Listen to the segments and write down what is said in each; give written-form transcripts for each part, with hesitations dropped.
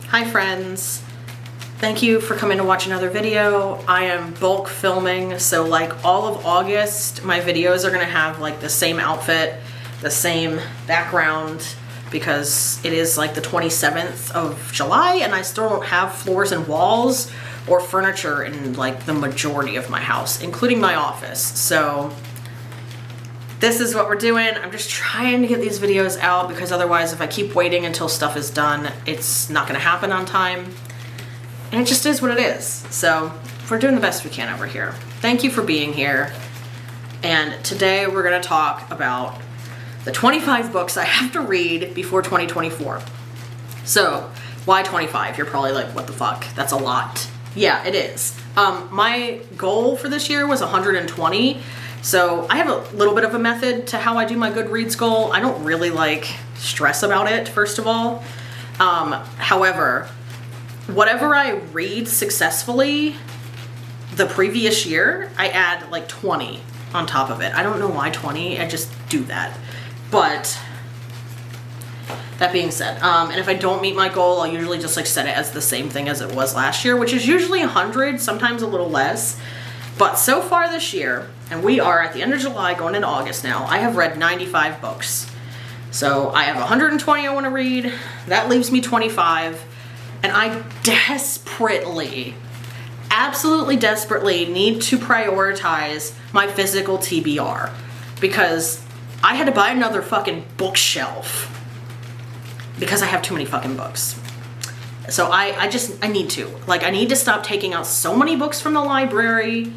Hi friends. Thank you for coming to watch another video. I am bulk filming, so like all of August, my videos are gonna have like the same outfit, the same background, because it is like the 27th of July and I still don't have floors and walls or furniture in like the majority of my house, including my office. So this is what we're doing. I'm just trying to get these videos out because otherwise if I keep waiting until stuff is done, it's not gonna happen on time. And it just is what it is. So we're doing the best we can over here. Thank you for being here. And today we're gonna talk about the 25 books I have to read before 2024. So why 25? You're probably like, what the fuck? That's a lot. Yeah, it is. My goal for this year was 120. So I have a little bit of a method to how I do my Goodreads goal. I don't really like stress about it, first of all. However, whatever I read successfully the previous year, I add like 20 on top of it. I don't know why 20, I just do that. But that being said, and if I don't meet my goal, I'll usually just like set it as the same thing as it was last year, which is usually 100, sometimes a little less. But so far this year, and we are at the end of July going into August now, I have read 95 books. So I have 120 I want to read. That leaves me 25. And I desperately, absolutely desperately need to prioritize my physical TBR. Because I had to buy another fucking bookshelf. Because I have too many fucking books. So I need to. Like, I need to stop taking out so many books from the library.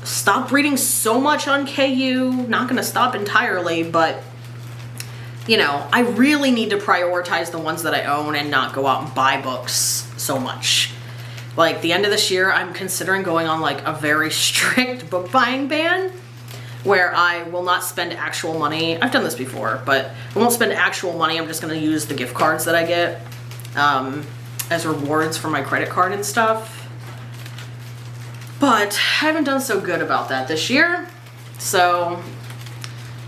Stop reading so much on KU. Not gonna stop entirely, but you know, I really need to prioritize the ones that I own and not go out and buy books so much. Like the end of this year, I'm considering going on like a very strict book buying ban where I will not spend actual money. I've done this before, but I won't spend actual money. I'm just gonna use the gift cards that I get as rewards for my credit card and stuff. But I haven't done so good about that this year. So,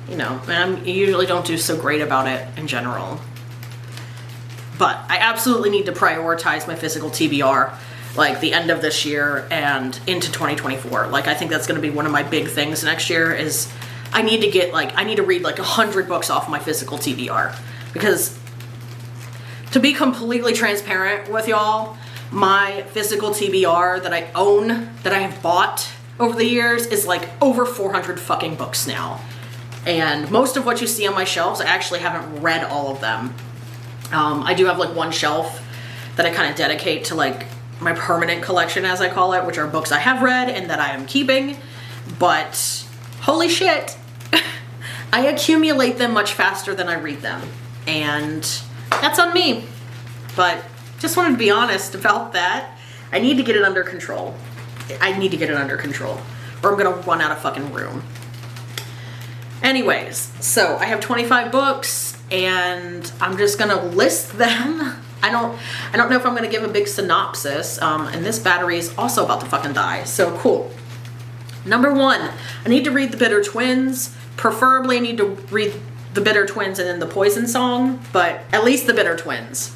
you know, and I usually don't do so great about it in general. But I absolutely need to prioritize my physical TBR like the end of this year and into 2024. Like I think that's gonna be one of my big things next year is I need to read like 100 books off my physical TBR. Because to be completely transparent with y'all, my physical TBR that I own, that I have bought over the years is like over 400 fucking books now. And most of what you see on my shelves, I actually haven't read all of them. I do have like one shelf that I kind of dedicate to like my permanent collection, as I call it, which are books I have read and that I am keeping. But holy shit, I accumulate them much faster than I read them. And that's on me. But just wanted to be honest about that. I need to get it under control. I need to get it under control or I'm gonna run out of fucking room. Anyways, so I have 25 books and I'm just gonna list them. I don't know if I'm gonna give a big synopsis, and this battery is also about to fucking die, so cool. Number 1, I need to read The Bitter Twins. Preferably I need to read The Bitter Twins and then The Poison Song, but at least The Bitter Twins.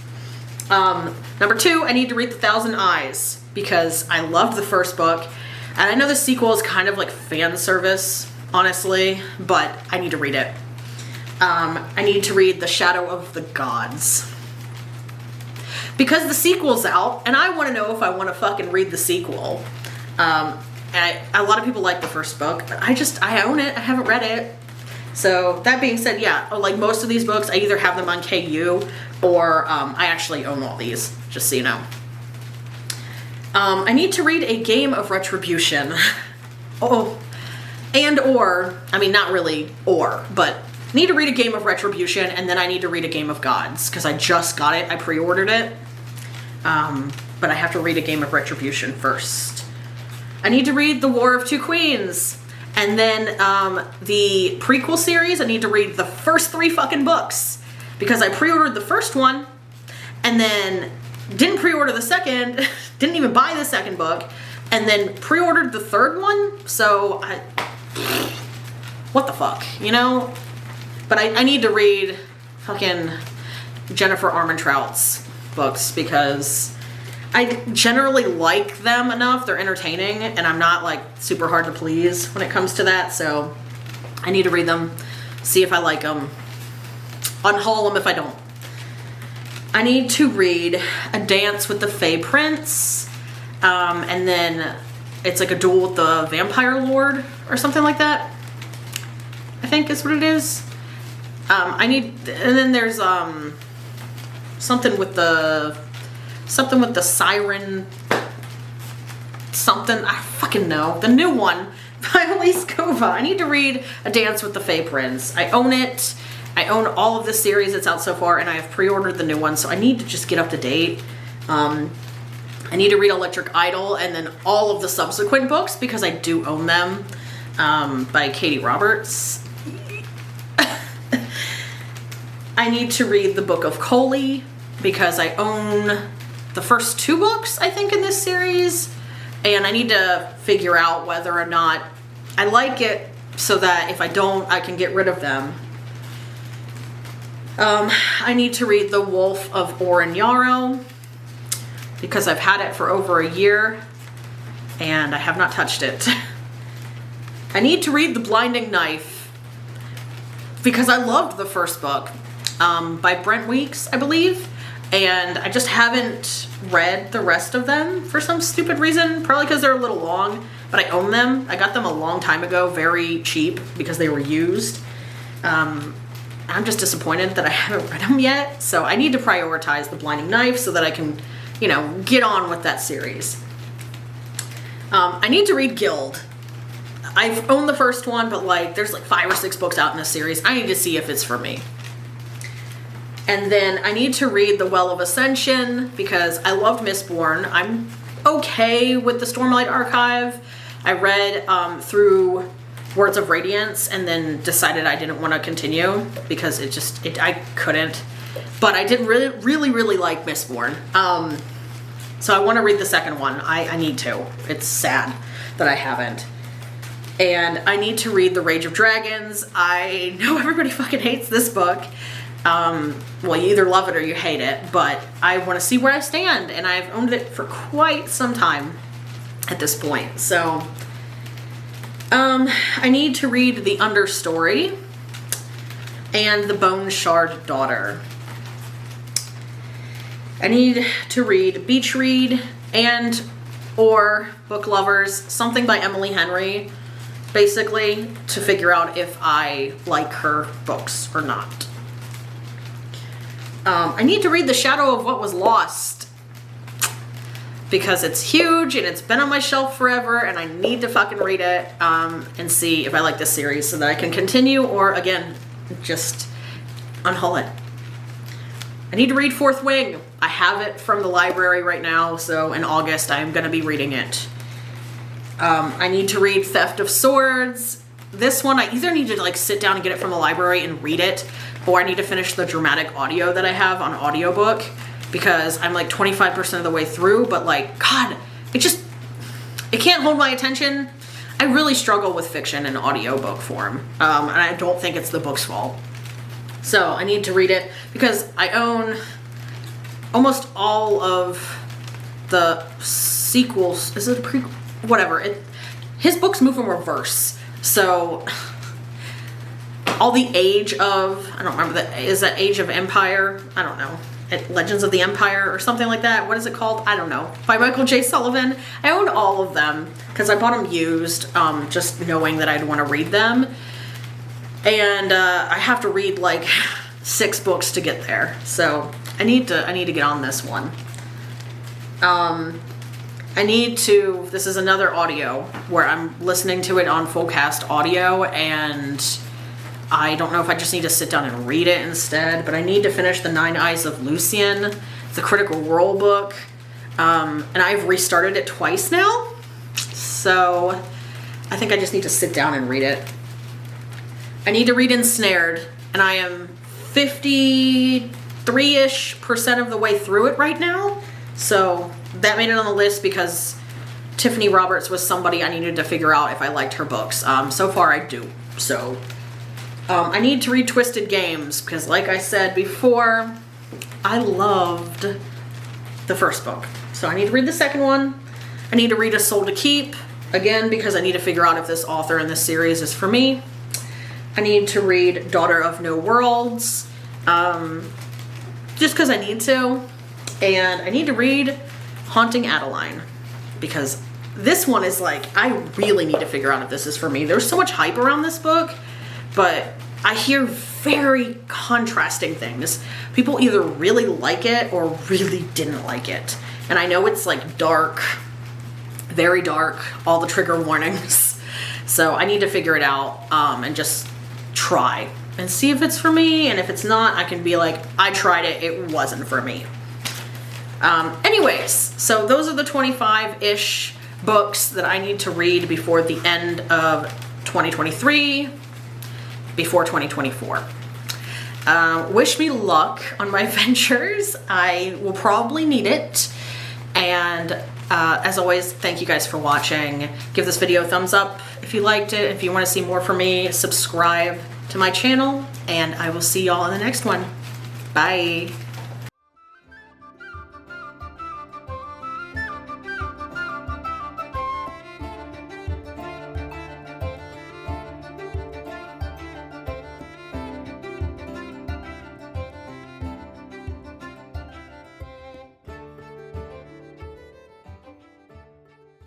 Number 2, I need to read The Thousand Eyes because I loved the first book, and I know the sequel is kind of like fan service, honestly, but I need to read it. I need to read The Shadow of the Gods. Because the sequel's out, and I want to know if I want to fucking read the sequel. A lot of people like the first book, but I own it, I haven't read it. So that being said, yeah, like most of these books, I either have them on KU or I actually own all these, just so you know. I need to read A Game of Retribution. I mean, not really but need to read A Game of Retribution and then I need to read A Game of Gods because I just got it, I pre-ordered it. But I have to read A Game of Retribution first. I need to read The War of Two Queens. And then the prequel series, I need to read the first 3 fucking books because I pre-ordered the first one and then didn't pre-order the second, didn't even buy the second book, and then pre-ordered the third one. So what the fuck, you know? But I need to read fucking Jennifer Armentrout's books because I generally like them enough. They're entertaining, and I'm not like super hard to please when it comes to that. So I need to read them, see if I like them, unhaul them if I don't. I need to read A Dance with the Fey Prince, and then it's like a duel with the Vampire Lord or something like that. I think is what it is. And then there's something with the siren, something, I fucking know. The new one by Elise Govee. I need to read A Dance with the Fey Prince. I own it. I own all of the series that's out so far, and I have pre-ordered the new one, so I need to just get up to date. I need to read Electric Idol and then all of the subsequent books because I do own them, by Katie Roberts. I need to read the Book of Coley because I own the first 2 books, I think, in this series. And I need to figure out whether or not I like it so that if I don't, I can get rid of them. I need to read The Wolf of Oren Yarrow because I've had it for over a year and I have not touched it. I need to read The Blinding Knife because I loved the first book. By Brent Weeks, I believe, and I just haven't read the rest of them for some stupid reason, probably because they're a little long, but I own them. I got them a long time ago, very cheap, because they were used. I'm just disappointed that I haven't read them yet, so I need to prioritize The Blinding Knife so that I can, you know, get on with that series. I need to read Guild. I've owned the first one, but like, there's like 5 or 6 books out in this series. I need to see if it's for me. And then I need to read The Well of Ascension because I loved Mistborn. I'm okay with the Stormlight Archive. I read through Words of Radiance and then decided I didn't want to continue because I couldn't. But I did really like Mistborn. So I want to read the second one. I need to. It's sad that I haven't. And I need to read The Rage of Dragons. I know everybody fucking hates this book. Well, you either love it or you hate it, but I want to see where I stand, and I've owned it for quite some time at this point. So, I need to read The Understory and The Bone Shard Daughter. I need to read Beach Read and or Book Lovers, something by Emily Henry, basically, to figure out if I like her books or not. I need to read The Shadow of What Was Lost because it's huge and it's been on my shelf forever and I need to fucking read it and see if I like this series so that I can continue or, again, just unhaul it. I need to read Fourth Wing. I have it from the library right now, so in August I am going to be reading it. I need to read Theft of Swords. This one, I either need to like sit down and get it from the library and read it, or I need to finish the dramatic audio that I have on audiobook because I'm like 25% of the way through, but like, God, it can't hold my attention. I really struggle with fiction in audiobook form, and I don't think it's the book's fault. So I need to read it because I own almost all of the sequels. Is it a prequel? Whatever. His books move in reverse. So, all the Age of, I don't remember, is that Age of Empire? I don't know. Legends of the Empire or something like that. What is it called? I don't know. By Michael J. Sullivan. I own all of them because I bought them used, just knowing that I'd want to read them. And I have to read like 6 books to get there. So, I need to get on this one. This is another audio where I'm listening to it on Fullcast Audio, and I don't know if I just need to sit down and read it instead, but I need to finish The Nine Eyes of Lucian, the Critical Role book, and I've restarted it twice now, so I think I just need to sit down and read it. I need to read Ensnared, and I am 53-ish% of the way through it right now, so that made it on the list because Tiffany Roberts was somebody I needed to figure out if I liked her books. So far I do. So I need to read Twisted Games because, like I said before, I loved the first book. So I need to read the second one. I need to read A Soul to Keep, again, because I need to figure out if this author in this series is for me. I need to read Daughter of No Worlds, just because I need to. And I need to read Haunting Adeline, because this one is like, I really need to figure out if this is for me. There's so much hype around this book, but I hear very contrasting things. People either really like it or really didn't like it. And I know it's like dark, very dark, all the trigger warnings. So I need to figure it out and just try and see if it's for me. And if it's not, I can be like, I tried it, it wasn't for me. Anyways, so those are the 25-ish books that I need to read before the end of 2023, before 2024. Wish me luck on my ventures. I will probably need it. And as always, thank you guys for watching. Give this video a thumbs up if you liked it. If you want to see more from me, subscribe to my channel, and I will see y'all in the next one. Bye.